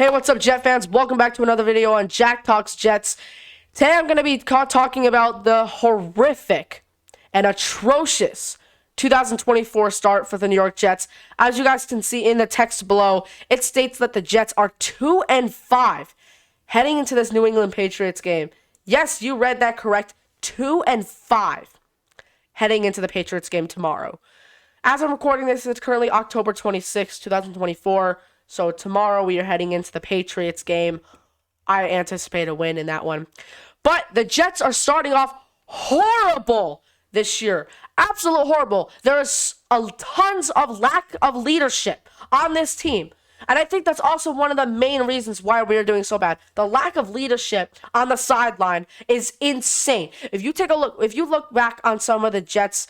Hey, what's up, Jet fans? Welcome back to another video on Jack Talks Jets. Today I'm going to be talking about the horrific and atrocious 2024 start for the New York Jets. As you guys can see in the text below, it states that the Jets are 2-5 heading into this New England Patriots game. Yes, you read that correct. 2-5 heading into the Patriots game tomorrow. As I'm recording this, it's currently October 26, 2024. So tomorrow we are heading into the Patriots game. I anticipate a win in that one. But the Jets are starting off horrible this year. Absolute horrible. There is tons of lack of leadership on this team. And I think that's also one of the main reasons why we are doing so bad. The lack of leadership on the sideline is insane. If you look back on some of the Jets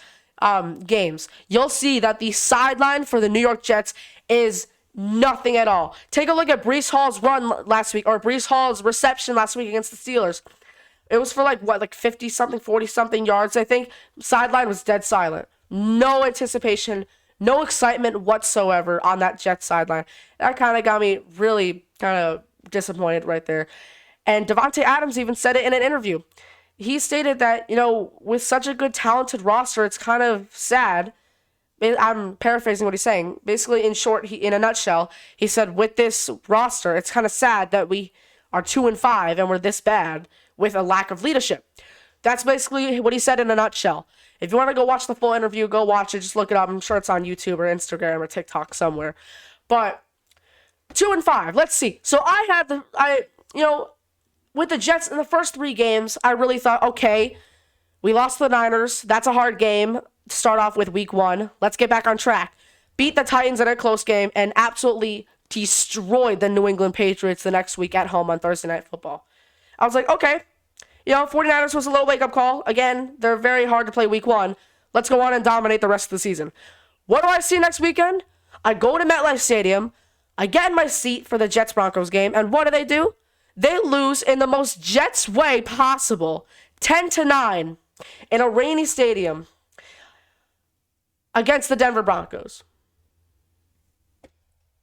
games, you'll see that the sideline for the New York Jets is nothing at all. Take a look at Breece Hall's run last week, or Breece Hall's reception last week against the Steelers. It was for like 50-something, 40-something yards, I think. Sideline was dead silent. No anticipation, no excitement whatsoever on that Jets sideline. That kind of got me really kind of disappointed right there. And Davante Adams even said it in an interview. He stated that, with such a good, talented roster, it's kind of sad. I'm paraphrasing what he's saying. Basically, in short, in a nutshell, he said, with this roster, it's kind of sad that we are 2-5 and we're this bad with a lack of leadership. That's basically what he said in a nutshell. If you want to go watch the full interview, go watch it. Just look it up. I'm sure it's on YouTube or Instagram or TikTok somewhere. But 2-5. Let's see. So with the Jets in the first 3 games, I really thought, okay, we lost the Niners. That's a hard game to start off with week 1. Let's get back on track. Beat the Titans in a close game and absolutely destroyed the New England Patriots the next week at home on Thursday Night Football. I was like, okay, 49ers was a little wake-up call. Again, they're very hard to play week 1. Let's go on and dominate the rest of the season. What do I see next weekend? I go to MetLife Stadium. I get in my seat for the Jets-Broncos game, and what do? They lose in the most Jets way possible, 10-9, in a rainy stadium against the Denver Broncos.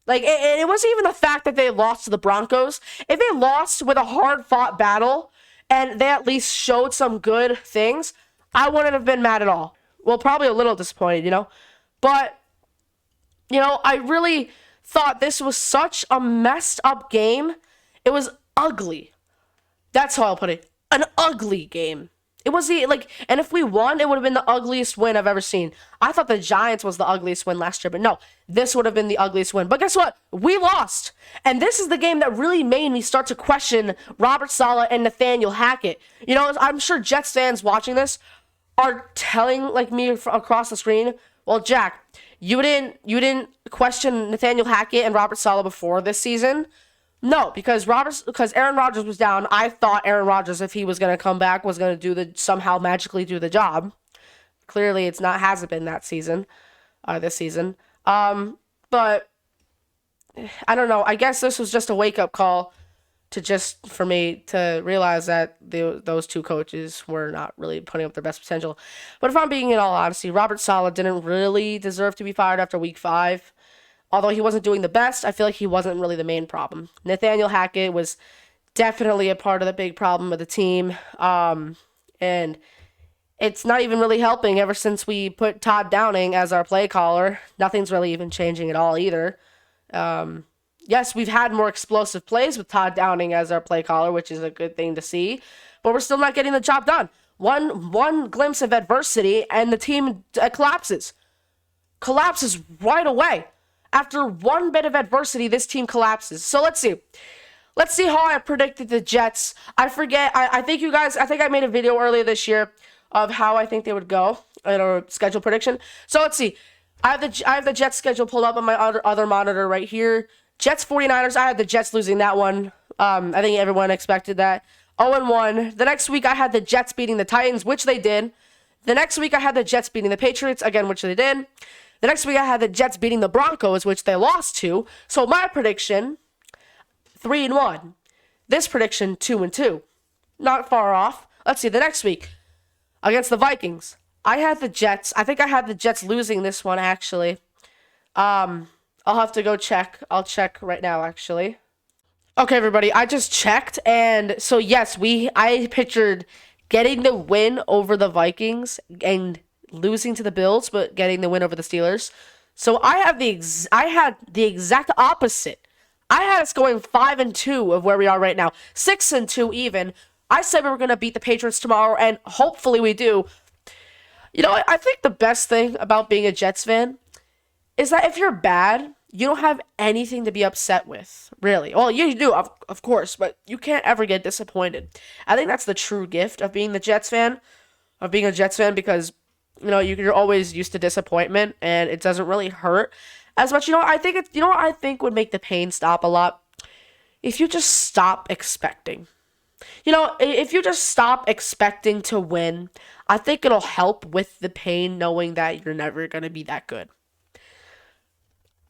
It wasn't even the fact that they lost to the Broncos. If they lost with a hard-fought battle and they at least showed some good things, I wouldn't have been mad at all. Well, probably a little disappointed, But, I really thought this was such a messed-up game. It was ugly. That's how I'll put it. An ugly game. It was and if we won, it would have been the ugliest win I've ever seen. I thought the Giants was the ugliest win last year, but no, this would have been the ugliest win. But guess what? We lost. And this is the game that really made me start to question Robert Saleh and Nathaniel Hackett. I'm sure Jets fans watching this are telling me across the screen, well, Jack, you didn't question Nathaniel Hackett and Robert Saleh before this season. No, because Aaron Rodgers was down. I thought Aaron Rodgers, if he was going to come back, was going to somehow magically do the job. Clearly, hasn't been that season, this season. But I don't know. I guess this was just a wake up call for me to realize that those 2 coaches were not really putting up their best potential. But if I'm being in all honesty, Robert Saleh didn't really deserve to be fired after week 5. Although he wasn't doing the best, I feel like he wasn't really the main problem. Nathaniel Hackett was definitely a part of the big problem of the team. And it's not even really helping ever since we put Todd Downing as our play caller. Nothing's really even changing at all either. Yes, we've had more explosive plays with Todd Downing as our play caller, which is a good thing to see. But we're still not getting the job done. One glimpse of adversity and the team collapses. Collapses right away. After one bit of adversity, this team collapses. So let's see. Let's see how I predicted the Jets. I forget. I think I made a video earlier this year of how I think they would go in a schedule prediction. So let's see. I have the Jets schedule pulled up on my other monitor right here. Jets 49ers. I had the Jets losing that one. I think everyone expected that. 0-1. The next week I had the Jets beating the Titans, which they did. The next week I had the Jets beating the Patriots, again, which they did. The next week, I had the Jets beating the Broncos, which they lost to. So my prediction, 3-1. This prediction, 2-2. Not far off. Let's see, the next week, against the Vikings, I had the Jets. I think I had the Jets losing this one, actually. I'll have to go check. I'll check right now, actually. Okay, everybody, I just checked, and so yes, I pictured getting the win over the Vikings and losing to the Bills, but getting the win over the Steelers. So I had the exact opposite. I had us going 5-2 of where we are right now, 6-2 even. I said we were gonna beat the Patriots tomorrow, and hopefully we do. You know, I think the best thing about being a Jets fan is that if you're bad, you don't have anything to be upset with, really. Well, you do, of course, but you can't ever get disappointed. I think that's the true gift of being a Jets fan, because, you know, you're always used to disappointment, and it doesn't really hurt as much. You know what I think would make the pain stop a lot? If you just stop expecting. You know, if you just stop expecting to win, I think it'll help with the pain knowing that you're never going to be that good.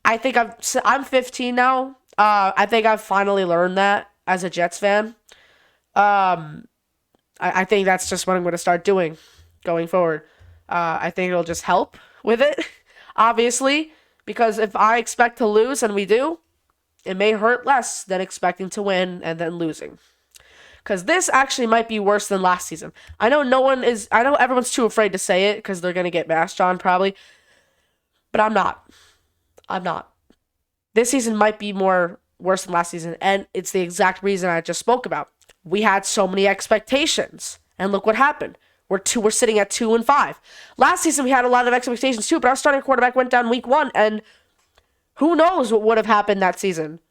I'm 15 now. I think I've finally learned that as a Jets fan. I think that's just what I'm going to start doing going forward. I think it'll just help with it, obviously, because if I expect to lose and we do, it may hurt less than expecting to win and then losing. Because this actually might be worse than last season. I know everyone's too afraid to say it because they're going to get bashed on probably, but I'm not. I'm not. This season might be worse than last season, and it's the exact reason I just spoke about. We had so many expectations, and look what happened. We're sitting at 2-5. Last season we had a lot of expectations too, but our starting quarterback went down week 1, and who knows what would have happened that season?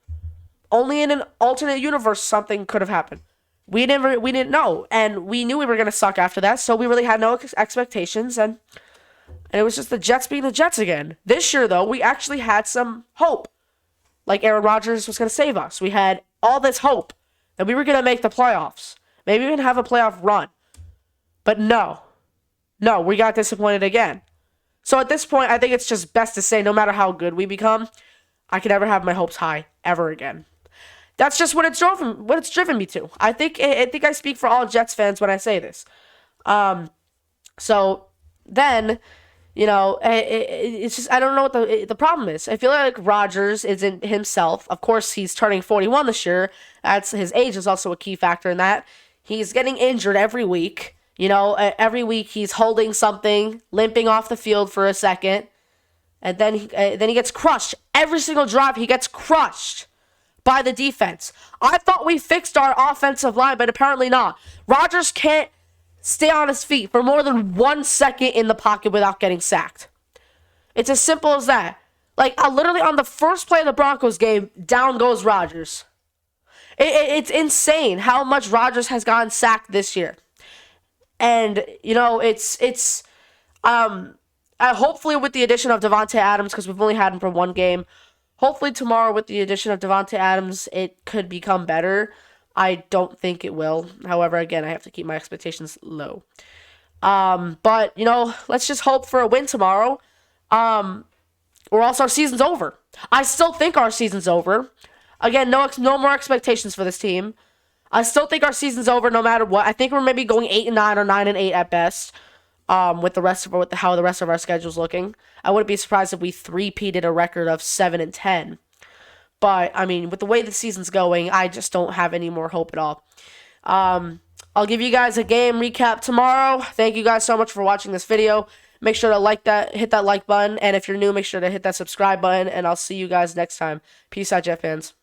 Only in an alternate universe something could have happened. We didn't know, and we knew we were gonna suck after that, so we really had no expectations, and it was just the Jets being the Jets again. This year, though, we actually had some hope. Like Aaron Rodgers was going to save us. We had all this hope that we were going to make the playoffs. Maybe even have a playoff run. But no. No, we got disappointed again. So at this point, I think it's just best to say no matter how good we become, I can never have my hopes high ever again. That's just what it's driven me to. I think I speak for all Jets fans when I say this. So then, you know, it's just, I don't know what the problem is. I feel like Rodgers isn't himself. Of course, he's turning 41 this year. His age is also a key factor in that. He's getting injured every week. You know, every week he's holding something, limping off the field for a second, and then he gets crushed. Every single drive, he gets crushed by the defense. I thought we fixed our offensive line, but apparently not. Rodgers can't stay on his feet for more than 1 second in the pocket without getting sacked. It's as simple as that. Like, literally on the first play of the Broncos game, down goes Rodgers. It's insane how much Rodgers has gotten sacked this year. And, you know, hopefully with the addition of Davante Adams, because we've only had him for one game, hopefully tomorrow with the addition of Davante Adams, it could become better. I don't think it will. However, again, I have to keep my expectations low. But, you know, let's just hope for a win tomorrow. Or else our season's over. I still think our season's over. Again, no more expectations for this team. I still think our season's over no matter what. I think we're maybe going 8-9 or 9-8 at best. With how the rest of our schedule's looking. I wouldn't be surprised if we three-peated a record of 7-10. But, I mean, with the way the season's going, I just don't have any more hope at all. I'll give you guys a game recap tomorrow. Thank you guys so much for watching this video. Make sure to hit that like button. And if you're new, make sure to hit that subscribe button. And I'll see you guys next time. Peace out, Jet fans.